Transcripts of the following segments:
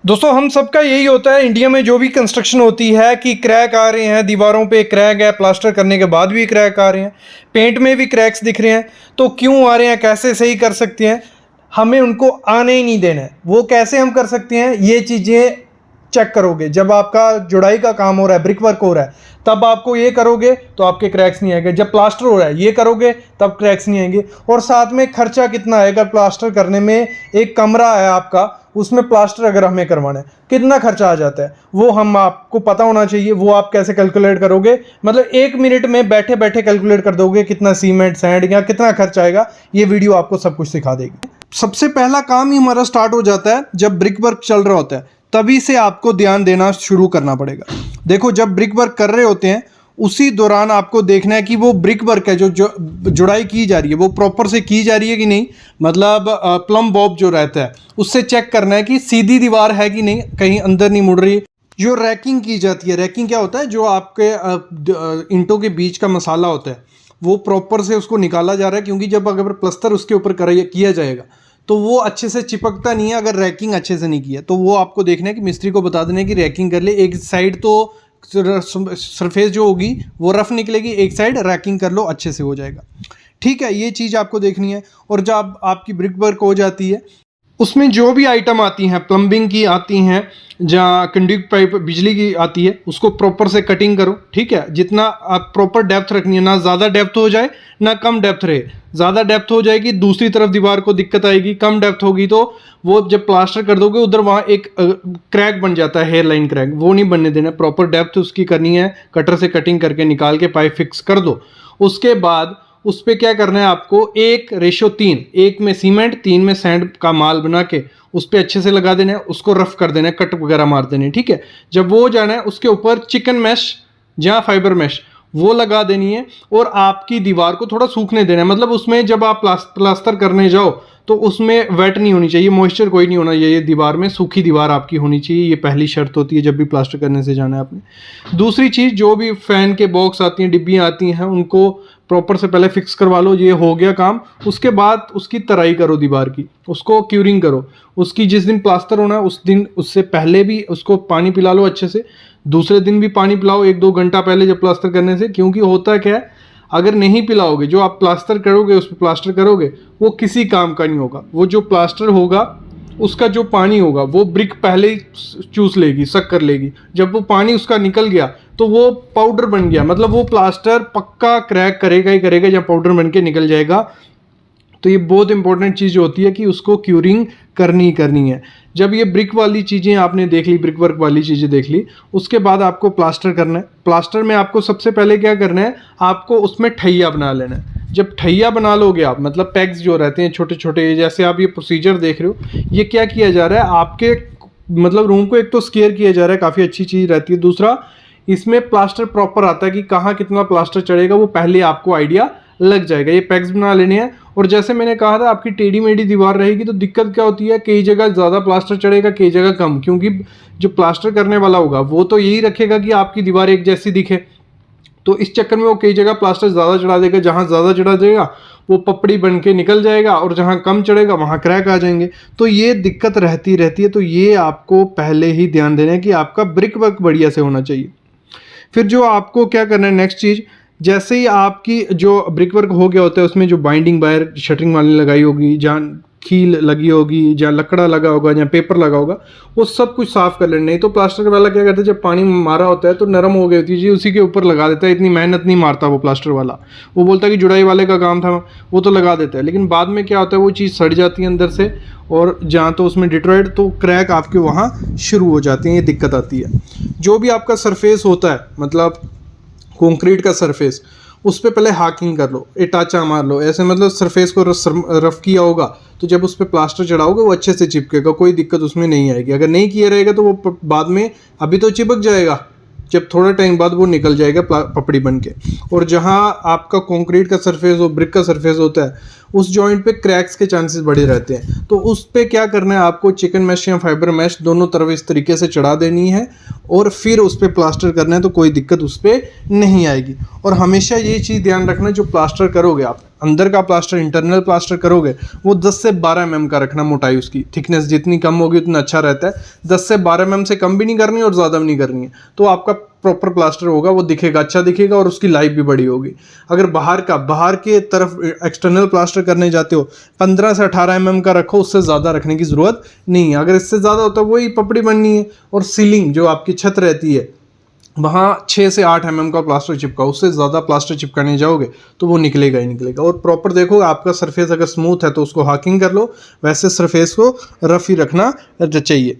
दोस्तों हम सबका यही होता है इंडिया में जो भी कंस्ट्रक्शन होती है कि क्रैक आ रहे हैं, दीवारों पे क्रैक है, प्लास्टर करने के बाद भी क्रैक आ रहे हैं, पेंट में भी क्रैक्स दिख रहे हैं। तो क्यों आ रहे हैं, कैसे सही कर सकते हैं? हमें उनको आने ही नहीं देना है। वो कैसे हम कर सकते हैं, ये चीज़ें चेक करोगे जब आपका जुड़ाई का काम हो रहा है, ब्रिक वर्क हो रहा है, तब आपको ये करोगे तो आपके क्रैक्स नहीं आएंगे। जब प्लास्टर हो रहा है ये करोगे तब क्रैक्स नहीं आएंगे। और साथ में खर्चा कितना आएगा प्लास्टर करने में? एक कमरा है आपका, उसमें प्लास्टर अगर हमें करवाना है कितना खर्चा आ जाता है वो हम आपको पता होना चाहिए। वो आप कैसे कैलकुलेट करोगे? मतलब 1 मिनट में बैठे बैठे कैलकुलेट कर दोगे कितना सीमेंट, सैंड या कितना खर्चा आएगा। ये वीडियो आपको सब कुछ सिखा देगी। सबसे पहला काम ही हमारा स्टार्ट हो जाता है जब ब्रिक वर्क चल रहा होता है, तभी से आपको ध्यान देना शुरू करना पड़ेगा। देखो, जब ब्रिक वर्क कर रहे होते हैं उसी दौरान आपको देखना है कि वो ब्रिक वर्क है जो जुड़ाई की जा रही है वो प्रॉपर से की जा रही है कि नहीं। मतलब प्लम बॉब जो रहता है उससे चेक करना है कि सीधी दीवार है कि नहीं, कहीं अंदर नहीं मुड़ रही। जो रैकिंग की जाती है, रैकिंग क्या होता है? जो आपके ईंटों के बीच का मसाला होता है वो प्रॉपर से उसको निकाला जा रहा है, क्योंकि जब अगर प्लस्तर उसके ऊपर किया जाएगा तो वो अच्छे से चिपकता नहीं है अगर रैकिंग अच्छे से नहीं की है। तो वो आपको देखना है कि मिस्त्री को बता देना है कि रैकिंग कर ले। एक साइड तो सरफेस जो होगी वो रफ निकलेगी, एक साइड रैकिंग कर लो, अच्छे से हो जाएगा। ठीक है, ये चीज़ आपको देखनी है। और जब आपकी ब्रिक वर्क हो जाती है उसमें जो भी आइटम आती हैं, प्लम्बिंग की आती हैं, जहाँ कंडक्ट पाइप बिजली की आती है, उसको प्रॉपर से कटिंग करो। ठीक है, जितना आप प्रॉपर डेप्थ रखनी है, ना ज़्यादा डेप्थ हो जाए ना कम डेप्थ रहे। ज़्यादा डेप्थ हो जाएगी दूसरी तरफ दीवार को दिक्कत आएगी, कम डेप्थ होगी तो वो जब प्लास्टर कर दोगे उधर वहाँ एक क्रैक बन जाता है, हेयर लाइन क्रैक, वो नहीं बनने देना। प्रॉपर डेप्थ उसकी करनी है, कटर से कटिंग करके निकाल के पाइप फिक्स कर दो। उसके बाद उस पर क्या करना है आपको, 1:3, 1 में सीमेंट 3 में सैंड का माल बना के उस पर अच्छे से लगा देना है, उसको रफ कर देना है, कट वगैरह मार देने। ठीक है, जब वो हो जाना है उसके ऊपर चिकन मैश या फाइबर मैश वो लगा देनी है और आपकी दीवार को थोड़ा सूखने देना है। मतलब उसमें जब आप प्लास्टर करने जाओ तो उसमें वेट नहीं होनी चाहिए, मॉइस्चर कोई नहीं होना चाहिए दीवार में, सूखी दीवार आपकी होनी चाहिए। ये पहली शर्त होती है जब भी प्लास्टर करने से जाना है आपने। दूसरी चीज़, जो भी फैन के बॉक्स आती हैं, डिब्बियाँ आती हैं, उनको प्रॉपर से पहले फिक्स करवा लो। ये हो गया काम। उसके बाद उसकी तराई करो दीवार की, उसको क्यूरिंग करो। उसकी जिस दिन प्लास्टर होना है उस दिन उससे पहले भी उसको पानी पिला लो अच्छे से, दूसरे दिन भी पानी पिलाओ 1-2 घंटा पहले जब प्लास्टर करने से। क्योंकि होता क्या है, अगर नहीं पिलाओगे, जो आप प्लास्टर करोगे उस पर प्लास्टर करोगे वो किसी काम का नहीं होगा। वो जो प्लास्टर होगा उसका जो पानी होगा वो ब्रिक पहले ही चूस लेगी, सक कर लेगी। जब वो पानी उसका निकल गया तो वो पाउडर बन गया, मतलब वो प्लास्टर पक्का क्रैक करेगा ही करेगा या पाउडर बन के निकल जाएगा। तो ये बहुत इंपॉर्टेंट चीज़ होती है कि उसको क्यूरिंग करनी ही करनी है। जब ये ब्रिक वाली चीज़ें आपने देख ली, ब्रिक वर्क वाली चीज़ें देख ली, उसके बाद आपको प्लास्टर करना है। प्लास्टर में आपको सबसे पहले क्या करना है, आपको उसमें ठैया बना लेना है। जब ठैया बना लोगे आप, मतलब पैक्स जो रहते हैं छोटे छोटे, जैसे आप ये प्रोसीजर देख रहे हो, ये क्या किया जा रहा है, आपके मतलब रूम को एक तो स्केयर किया जा रहा है, काफ़ी अच्छी चीज़ रहती है। दूसरा, इसमें प्लास्टर प्रॉपर आता है कि कहाँ कितना प्लास्टर चढ़ेगा वो पहले आपको आइडिया लग जाएगा। ये पैक्स बना लेने हैं। और जैसे मैंने कहा था, आपकी टेढ़ी मेढ़ी दीवार रहेगी तो दिक्कत क्या होती है, कई जगह ज़्यादा प्लास्टर चढ़ेगा, कई जगह कम। क्योंकि जो प्लास्टर करने वाला होगा वो तो यही रखेगा कि आपकी दीवार एक जैसी दिखे, तो इस चक्कर में वो कई जगह प्लास्टर ज़्यादा चढ़ा देगा। जहाँ ज़्यादा चढ़ा देगा वो पपड़ी बन के निकल जाएगा, और जहाँ कम चढ़ेगा वहाँ क्रैक आ जाएंगे। तो ये दिक्कत रहती है। तो ये आपको पहले ही ध्यान देना है कि आपका ब्रिक वर्क बढ़िया से होना चाहिए। फिर जो आपको क्या करना है, नेक्स्ट चीज़, जैसे ही आपकी जो ब्रिक वर्क हो गया होता है उसमें जो बाइंडिंग वायर शटरिंग वाली लगाई होगी, जहाँ कील लगी होगी, जहाँ लकड़ा लगा होगा, जहाँ पेपर लगा होगा, वो सब कुछ साफ़ कर लेना। नहीं तो प्लास्टर वाला क्या करता है, जब पानी मारा होता है तो नरम हो गई होती है, उसी के ऊपर लगा देता है। इतनी मेहनत नहीं मारता वो प्लास्टर वाला, वो बोलता है कि जुड़ाई वाले का काम था, वो तो लगा देता है। लेकिन बाद में क्या होता है, वो चीज़ सड़ जाती है अंदर से, और जहाँ तो उसमें डिट्रॉइड, तो क्रैक आपके वहाँ शुरू हो जाती हैं, ये दिक्कत आती है। जो भी आपका सरफेस होता है, मतलब कंक्रीट का सरफेस, उस पर पहले हाकिंग कर लो, टाचा मार लो ऐसे, मतलब सरफेस को रफ किया होगा तो जब उस पर प्लास्टर चढ़ाओगे वो अच्छे से चिपकेगा, कोई दिक्कत उसमें नहीं आएगी। अगर नहीं किया रहेगा तो वो बाद में, अभी तो चिपक जाएगा, जब थोड़ा टाइम बाद वो निकल जाएगा पपड़ी बन के। और जहाँ आपका कंक्रीट का सरफेस हो, ब्रिक का सरफेस होता है, उस जॉइंट पे क्रैक्स के चांसेस बढ़े रहते हैं। तो उस पे क्या करना है, आपको चिकन मैश या फाइबर मैश दोनों तरफ इस तरीके से चढ़ा देनी है और फिर उस पर प्लास्टर करना है, तो कोई दिक्कत उस पर नहीं आएगी। और हमेशा ये चीज़ ध्यान रखना, जो प्लास्टर करोगे आप, अंदर का प्लास्टर, इंटरनल प्लास्टर करोगे वो 10 से 12 mm का रखना, मोटाई उसकी, थिकनेस जितनी कम होगी उतना अच्छा रहता है। 10 से 12 mm से कम भी नहीं करनी और ज़्यादा भी नहीं करनी है, तो आपका प्रॉपर प्लास्टर होगा, वो दिखेगा, अच्छा दिखेगा और उसकी लाइफ भी बड़ी होगी। अगर बाहर के तरफ एक्सटर्नल प्लास्टर करने जाते हो 15 से 18 mm का रखो, उससे ज़्यादा रखने की ज़रूरत नहीं है। अगर इससे ज़्यादा होता है वही पपड़ी बननी है। और सीलिंग जो आपकी छत रहती है वहाँ 6 से 8 mm का प्लास्टर चिपका, उससे ज़्यादा प्लास्टर चिपकाने जाओगे तो वो निकलेगा ही निकलेगा। और प्रॉपर देखो आपका सरफेस अगर स्मूथ है तो उसको हाकिंग कर लो, वैसे सरफेस को रफ ही रखना चाहिए।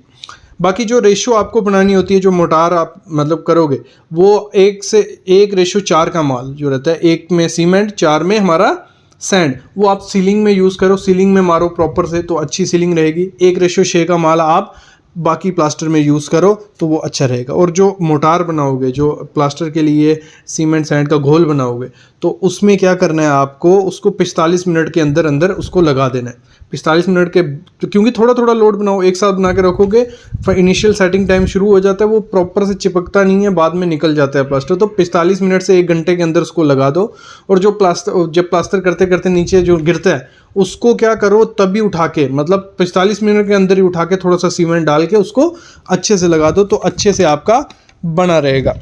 बाकी जो रेशो आपको बनानी होती है, जो मोटार आप मतलब करोगे, वो 1:1:4 का माल जो रहता है, 1 में सीमेंट 4 में हमारा सैंड, वो आप सीलिंग में यूज़ करो, सीलिंग में मारो प्रॉपर से तो अच्छी सीलिंग रहेगी। 1:6 का माल आप बाकी प्लास्टर में यूज़ करो तो वो अच्छा रहेगा। और जो मोटार बनाओगे, जो प्लास्टर के लिए सीमेंट सैंड का घोल बनाओगे, तो उसमें क्या करना है आपको, उसको 45 मिनट के अंदर अंदर उसको लगा देना है। 45 मिनट के, क्योंकि थोड़ा थोड़ा लोड बनाओ, एक साथ बना के रखोगे इनिशियल सेटिंग टाइम शुरू हो जाता है, वो प्रॉपर से चिपकता नहीं है, बाद में निकल जाता है प्लास्टर। तो 45 मिनट से 1 घंटे के अंदर उसको लगा दो। और जब प्लास्टर करते करते नीचे जो गिरता है उसको क्या करो, तभी उठा के, मतलब 45 मिनट के अंदर ही उठा के थोड़ा सा सीमेंट डाल के उसको अच्छे से लगा दो, तो अच्छे से आपका बना रहेगा।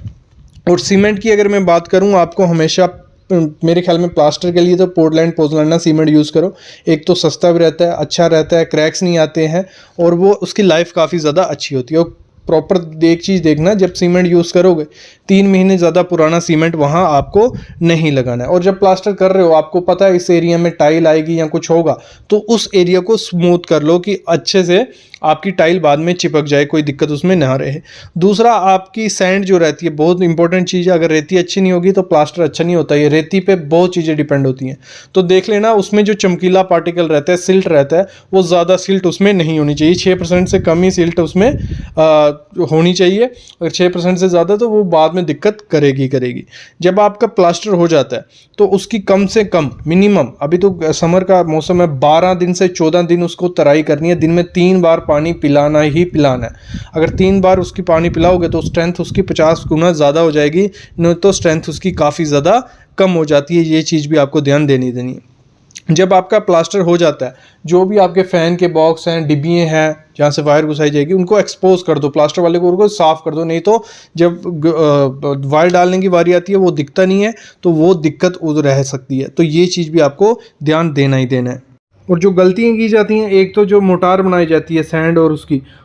और सीमेंट की अगर मैं बात करूं, आपको हमेशा मेरे ख्याल में प्लास्टर के लिए तो पोर्टलैंड पोज़ोलाना सीमेंट यूज़ करो। एक तो सस्ता भी रहता है, अच्छा रहता है, क्रैक्स नहीं आते हैं और वो उसकी लाइफ काफ़ी ज़्यादा अच्छी होती है। और प्रॉपर एक चीज़ देखना, जब सीमेंट यूज़ करोगे 3 महीने ज़्यादा पुराना सीमेंट वहाँ आपको नहीं लगाना है। और जब प्लास्टर कर रहे हो, आपको पता है इस एरिया में टाइल आएगी या कुछ होगा, तो उस एरिया को स्मूथ कर लो कि अच्छे से आपकी टाइल बाद में चिपक जाए, कोई दिक्कत उसमें ना रहे। दूसरा, आपकी सैंड जो रहती है बहुत इंपॉर्टेंट चीज़ है। अगर रेती अच्छी नहीं होगी तो प्लास्टर अच्छा नहीं होता। ये रेती पे बहुत चीज़ें डिपेंड होती हैं, तो देख लेना उसमें जो चमकीला पार्टिकल रहता है, सिल्ट रहता है, वो ज़्यादा सिल्ट उसमें नहीं होनी चाहिए। 6% से कम ही सिल्ट उसमें होनी चाहिए। अगर 6% से ज़्यादा तो वो बाद में दिक्कत करेगी। जब आपका प्लास्टर हो जाता है तो उसकी कम से कम मिनिमम, अभी तो समर का मौसम है, 12 दिन से 14 दिन उसको तराई करनी है। दिन में 3 बार पानी पिलाना ही पिलाना है। अगर 3 बार उसकी पानी पिलाओगे तो स्ट्रेंथ उसकी 50 गुना ज़्यादा हो जाएगी, नहीं तो स्ट्रेंथ उसकी काफ़ी ज़्यादा कम हो जाती है। ये चीज़ भी आपको ध्यान देनी है। जब आपका प्लास्टर हो जाता है, जो भी आपके फ़ैन के बॉक्स हैं, डिब्बियाँ हैं जहाँ से वायर घुसाई जाएगी, उनको एक्सपोज कर दो, प्लास्टर वाले को उनको साफ़ कर दो। नहीं तो जब वायर डालने की बारी आती है वो दिखता नहीं है, तो वो दिक्कत रह सकती है। तो ये चीज़ भी आपको ध्यान देना ही देना है। और जो गलतियाँ की जाती हैं, एक तो जो मोटार बनाई जाती है सैंड और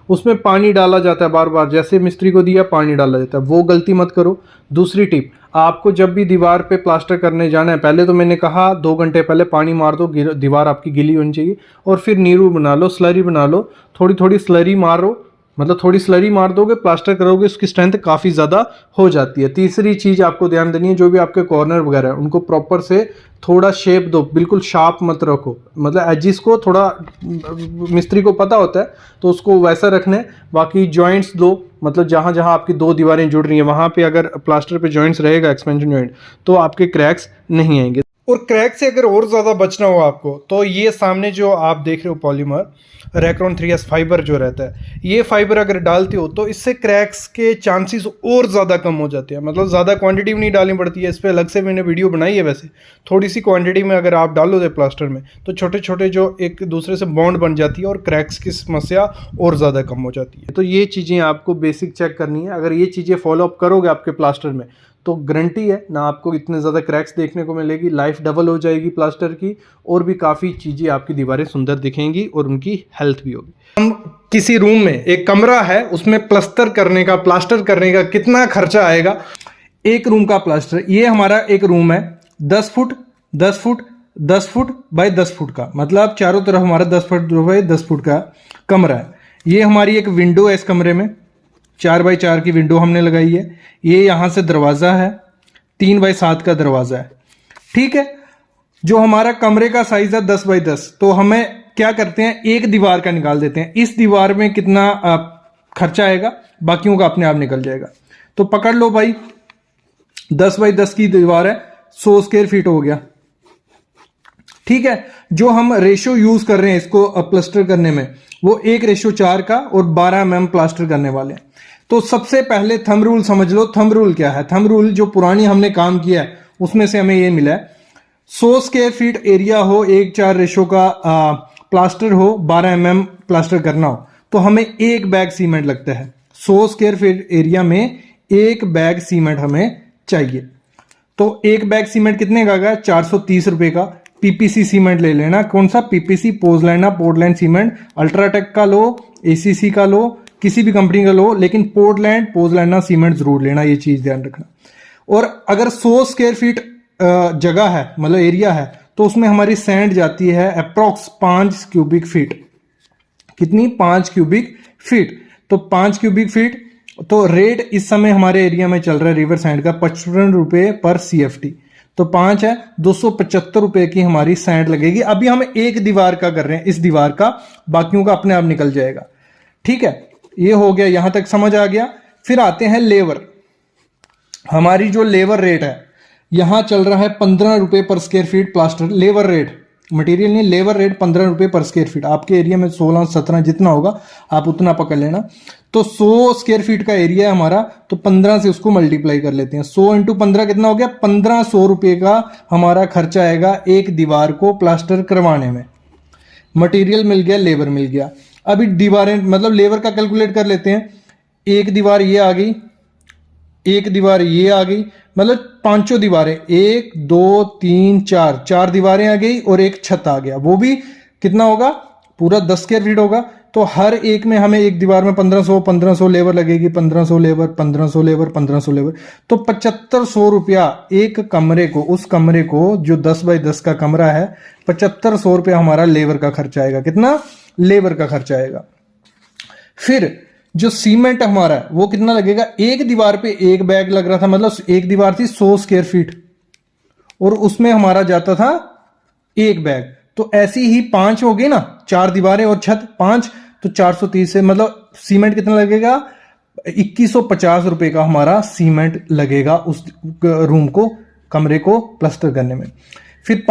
उसमें पानी डाला जाता है बार बार, जैसे मिस्त्री को दिया पानी डाला जाता है, वो गलती मत करो। दूसरी टिप, आपको जब भी दीवार पे प्लास्टर करने जाना है, पहले तो मैंने कहा 2 घंटे पहले पानी मार दो, दीवार आपकी गीली होनी चाहिए। और फिर नीरू बना लो, स्लरी बना लो, थोड़ी थोड़ी स्लरी मारो, मतलब थोड़ी स्लरी मार दोगे, प्लास्टर करोगे, उसकी स्ट्रेंथ काफ़ी ज़्यादा हो जाती है। तीसरी चीज़ आपको ध्यान देनी है, जो भी आपके कॉर्नर वगैरह है उनको प्रॉपर से थोड़ा शेप दो, बिल्कुल शार्प मत रखो, मतलब एजिस को थोड़ा, मिस्त्री को पता होता है तो उसको वैसा रखना है। बाकी जॉइंट्स दो, मतलब जहाँ जहाँ आपकी 2 दीवारें जुड़ रही हैं वहाँ पे अगर प्लास्टर पे जॉइंट्स रहेगा, एक्सपेंशन जॉइंट, तो आपके क्रैक्स नहीं आएंगे। और क्रैक से अगर और ज़्यादा बचना हो आपको, तो ये सामने जो आप देख रहे हो पॉलीमर रेक्रॉन 3S फाइबर जो रहता है, ये फाइबर अगर डालते हो तो इससे क्रैक्स के चांसेस और ज़्यादा कम हो जाते हैं। मतलब ज़्यादा क्वांटिटी भी नहीं डालनी पड़ती है। इस पर अलग से मैंने वीडियो बनाई है। वैसे थोड़ी सी क्वांटिटी में अगर आप डालोगे प्लास्टर में, तो छोटे छोटे जो एक दूसरे से बॉन्ड बन जाती है और क्रैक्स की समस्या और ज़्यादा कम हो जाती है। तो ये चीज़ें आपको बेसिक चेक करनी है। अगर ये चीज़ें फॉलोअप करोगे आपके प्लास्टर में, तो गारंटी है ना आपको इतने ज़्यादा क्रैक्स देखने को मिलेगी, लाइफ डबल हो जाएगी प्लास्टर की, और भी काफ़ी चीज़ें आपकी दीवारें सुंदर दिखेंगी और उनकी हेल्थ भी होगी। हम किसी रूम में, एक कमरा है, उसमें प्लास्टर करने का कितना खर्चा आएगा? एक रूम का प्लास्टर, ये हमारा एक रूम है 10 foot 10 foot 10 foot by 10 foot का, मतलब चारों तरफ हमारा 10 फुट बाय 10 फुट का कमरा है। ये हमारी एक विंडो है, इस कमरे में 4 बाई 4 की विंडो हमने लगाई है। ये यहाँ से दरवाज़ा है, 3 बाई 7 का दरवाज़ा है। ठीक है, जो हमारा कमरे का साइज है 10 बाई 10, तो हमें क्या करते हैं, एक दीवार का निकाल देते हैं। इस दीवार में कितना खर्चा आएगा, बाकियों का अपने आप निकल जाएगा। तो पकड़ लो भाई, 10 बाई 10 की दीवार है, 100 स्क्वायर फीट हो गया। ठीक है, जो हम रेशो यूज कर रहे हैं इसको प्लास्टर करने में, वो 1:4 का और 12 mm प्लास्टर करने वाले हैं। तो सबसे पहले थंब रूल समझ लो। थंब रूल क्या है? थंब रूल जो पुरानी हमने काम किया है उसमें से हमें ये मिला है, 100 स्क्वायर फीट एरिया हो, 1:4 रेशो का प्लास्टर हो, 12 mm प्लास्टर करना हो, तो हमें एक बैग सीमेंट लगता है। 100 स्क्वायर फीट एरिया में एक बैग सीमेंट हमें चाहिए। तो एक बैग सीमेंट कितने का आएगा? 430 रुपए का। पीपीसी सीमेंट ले लेना। कौन सा? पीपीसी, पोजलैंड पोर्टलैंड सीमेंट। अल्ट्राटेक का लो, एसीसी का लो, किसी भी कंपनी का लो, लेकिन पोर्टलैंड पोजलैंड सीमेंट जरूर लेना, ये चीज ध्यान रखना। और अगर 100 स्क्वायर फीट जगह है, मतलब एरिया है, तो उसमें हमारी सैंड जाती है अप्रोक्स 5 क्यूबिक फीट। कितनी? 5 क्यूबिक फीट। तो 5 क्यूबिक फीट, तो रेट इस समय हमारे एरिया में चल रहा है रिवर सैंड का 55 रुपए पर CFT। तो 5 है, 275 रुपए की हमारी सैंड लगेगी। अभी हम एक दीवार का कर रहे हैं, इस दीवार का, बाकियों का अपने आप निकल जाएगा। ठीक है, ये हो गया, यहां तक समझ आ गया। फिर आते हैं लेबर। हमारी जो लेबर रेट है, यहां चल रहा है 15 रुपए पर square feet plaster. Labour rate, material नहीं, लेबर रेट 15 रुपए पर स्क्वायर फीट। आपके एरिया में 16-17 जितना होगा आप उतना पकड़ लेना। तो 100 स्क्वायर फीट का एरिया है हमारा, तो 15 से उसको मल्टीप्लाई कर लेते हैं। 100 इंटू 15 कितना हो गया? 1500 रुपए का हमारा खर्चा आएगा एक दीवार को प्लास्टर करवाने में। मटेरियल मिल गया, लेबर मिल गया। अभी दीवारें, मतलब लेबर का कैलकुलेट कर लेते हैं। एक दीवार ये आ गई, एक दीवार ये आ गई, मतलब 5 दीवारें, 1 2 3 4, 4 दीवारें आ गई और एक छत आ गया। वो भी कितना होगा? पूरा 10 स्क्वायर फीट होगा। तो हर एक में हमें एक दीवार में 1500 लेबर लगेगी, 1500 लेबर, 1500 लेबर, 1500 लेबर। तो 7500 रुपया एक कमरे को, उस कमरे को जो 10 बाई 10 का कमरा है, 7500 रुपया हमारा लेबर का खर्चा आएगा। कितना? लेबर का खर्चा आएगा। फिर जो सीमेंट हमारा है वो कितना लगेगा? एक दीवार पे एक बैग लग रहा था, मतलब एक दीवार थी 100 स्क्वायर फीट और उसमें हमारा जाता था एक बैग। तो ऐसी ही 5 हो गई ना, 4 दीवारें और छत 5, तो 430 से, मतलब सीमेंट कितना लगेगा? 2150 रुपए का हमारा सीमेंट लगेगा उस रूम को, कमरे को प्लास्टर करने में। फिर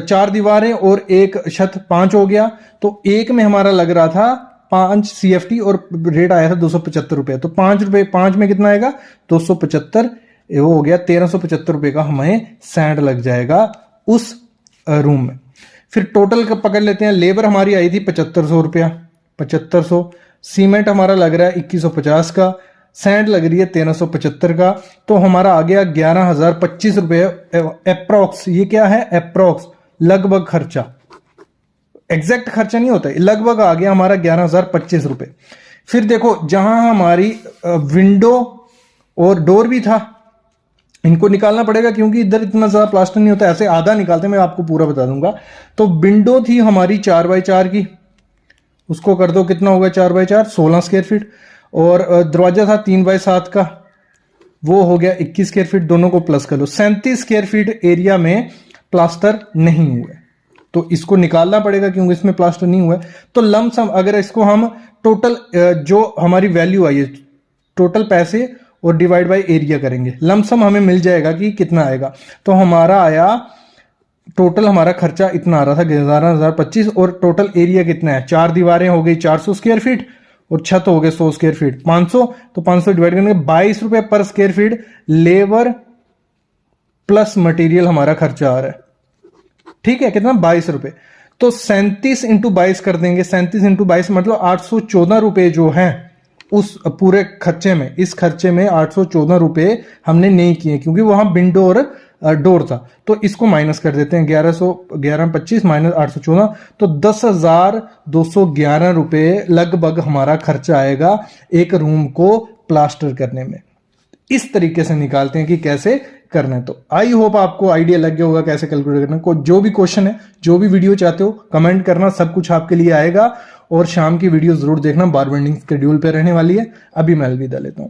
4 दीवारें और एक छत, 5 हो गया। तो एक में हमारा लग रहा था 5 CFT और रेट आया था 275 रुपए। तो 5 रुपए, 5 में कितना आएगा? 275, वो हो गया 1375 रुपए का हमें सैंड लग जाएगा उस रूम में। फिर टोटल का पकड़ लेते हैं। लेबर हमारी आई थी 7500 रुपया, 7500। सीमेंट हमारा लग रहा है 2150 का, सैंड लग रही है 1375 का। तो हमारा आ गया 11,025 रुपये अप्रोक्स। ये क्या है? अप्रोक्स, लगभग खर्चा, एग्जैक्ट खर्चा नहीं होता है, लगभग आ गया हमारा 11,025 रुपये। फिर देखो, जहां हमारी विंडो और डोर भी था, इनको निकालना पड़ेगा क्योंकि इधर इतना ज्यादा प्लास्टर नहीं होता, ऐसे आधा निकालते, मैं आपको पूरा बता दूंगा। तो विंडो थी हमारी 4 बाई 4 की, उसको कर दो, कितना होगा 4 बाई 4? 16 square feet. और दरवाजा था 3 बाई 7 का, वो हो गया 21 स्क्वायर फीट। दोनों को प्लस कर लो, 37 स्क्वायर फीट एरिया में प्लास्टर नहीं हुआ, तो इसको निकालना पड़ेगा क्योंकि इसमें प्लास्टर नहीं हुआ है। तो लमसम अगर इसको हम टोटल जो हमारी वैल्यू आई है, टोटल पैसे और डिवाइड बाय एरिया करेंगे, लमसम हमें मिल जाएगा कि कितना आएगा। तो हमारा आया, टोटल हमारा खर्चा इतना आ रहा था 11,025। और टोटल एरिया कितना है? 4 दीवारें हो गई 400 स्क्वायर फीट और छत हो गए 100 स्क्वायर फीट, 500। तो 500 डिवाइड करेंगे, 22 रुपए पर square feet labour plus material हमारा खर्चा आ रहा है। ठीक है, कितना? 22 रुपए। तो 37 इंटू 22 कर देंगे। 37 इंटू 22 मतलब 814 रुपए जो है उस पूरे खर्चे में, इस खर्चे में 814 रुपए हमने नहीं किए क्योंकि वहां विंडो और डोर था। तो इसको माइनस कर देते हैं, 1125 माइनस 814, तो 10,211 रुपए लगभग हमारा खर्चा आएगा एक रूम को प्लास्टर करने में। इस तरीके से निकालते हैं कि कैसे करना है। तो आई होप आपको आइडिया लग गया होगा कैसे कैलकुलेट करना है। को जो भी क्वेश्चन है, जो भी वीडियो चाहते हो कमेंट करना, सब कुछ आपके लिए आएगा। और शाम की वीडियो जरूर देखना, बार बेंडिंग शेड्यूल पे रहने वाली है। अभी मैं अलविदा लेता हूं।